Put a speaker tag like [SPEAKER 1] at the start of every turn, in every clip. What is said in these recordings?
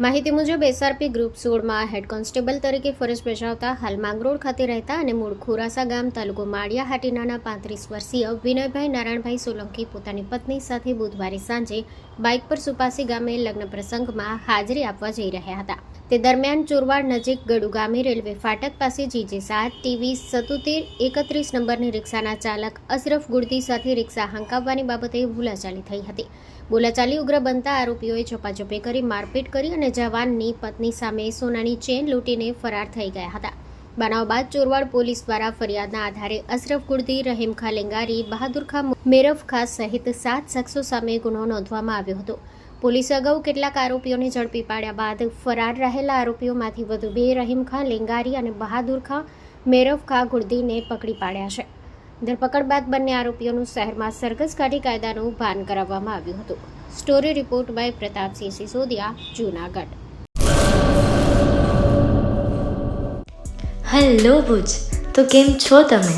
[SPEAKER 1] માહિતી મુજબ SRP group 16માં head constable તરીકે ફરજ બજાવતા હાલ માંગરોળ ખાતે રહેતા અને મૂળ ખોરાસા ગામ તાલુકો માળિયા હાટીનાના 35 વર્ષીય વિનયભાઈ નારાયણભાઈ સોલંકી પોતાની પત્ની સાથે બુધવારે સાંજે બાઇક પર સુપાસી ગામે લગ્ન પ્રસંગમાં હાજરી આપવા જઈ રહ્યા હતા. તે દરમિયાન ચોરવાડ નજીક ગડુ ગામે રેલવે ફાટક પાસે GJ7 TV 7731 નંબરની રિક્ષાના ચાલક અશરફ ગુડદી સાથે રિક્ષા હંકાવવાની બાબતે બોલાચાલી થઈ હતી. બોલાચાલી ઉગ્ર બનતા આરોપીઓએ ઝપાઝપી કરી મારપીટ કરી અને જવાનની પત્ની સામે સોનાની ચેન લૂંટીને ફરાર થઈ ગયા હતા. બનાવ બાદ ચોરવાડ પોલીસ દ્વારા ફરિયાદના આધારે અશરફ ગુડદી, રહીમ ખા લેંગારી, બહાદુર ખા, મેરફ ખા સહિત 7 શખ્સો સામે ગુનો નોંધવામાં આવ્યો હતો. પોલીસે અગાઉ કેટલાક આરોપીઓને ઝડપી પાડ્યા બાદ ફરાર રહેલા આરોપીઓમાંથી વધુ 2 રહીમ ખા લેંગારી અને બહાદુર ખા, મેરફ ખા ગુડદીને પકડી પાડ્યા છે. ધરપકડ બાદ બંને આરોપીઓનું શહેરમાં સરઘસ કાઢી કાયદાનું ભાન કરાવવામાં આવ્યું હતું. Story report by Pratapsinh Sisodia, Junagadh.
[SPEAKER 2] Hello Bhuj, તો કેમ છો તમે?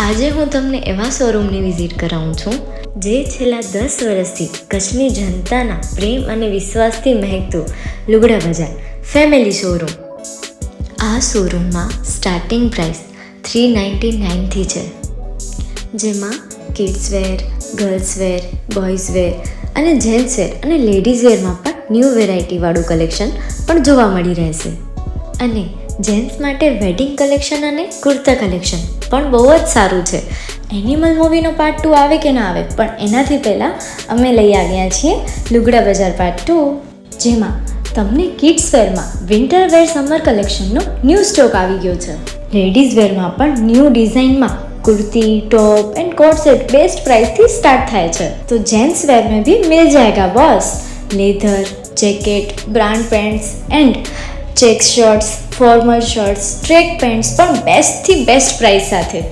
[SPEAKER 2] આજે હું તમને એવા શોરૂમની વિઝિટ કરાવું છું જે છેલ્લા 10 વર્ષથી કચ્છની જનતાના પ્રેમ અને વિશ્વાસથી મહેકતું લુગડા બજાર ફેમિલી શોરૂમ. આ શોરૂમમાં સ્ટાર્ટિંગ પ્રાઇસ 399થી છે, જેમાં kids wear, girls wear, boys wear અને જેન્ટ્સ વેર અને લેડીઝ વેરમાં પણ ન્યૂ વેરાયટીવાળું કલેક્શન પણ જોવા મળી રહેશે. અને જેન્ટ્સ માટે વેડિંગ કલેક્શન અને કુર્તા કલેક્શન પણ બહુ જ સારું છે. એનિમલ મૂવીનો પાર્ટ 2 આવે કે ના આવે, પણ એનાથી પહેલાં અમે લઈ આવ્યા છીએ લુગડા બજાર પાર્ટ 2, જેમાં તમને કિડ્સ વેરમાં વિન્ટર વેર સમર કલેક્શનનો ન્યૂ સ્ટોક આવી ગયો છે. લેડીઝ વેરમાં પણ ન્યૂ ડિઝાઇનમાં kurti, top and coat set best price थी स्टार्ट थाय छे. तो जेंट्स वेर में भी मिल जाएगा boss. Leather, jacket, brand pants and check shirts, formal shirts, track pants पर बेस्ट थी बेस्ट प्राइस साथे.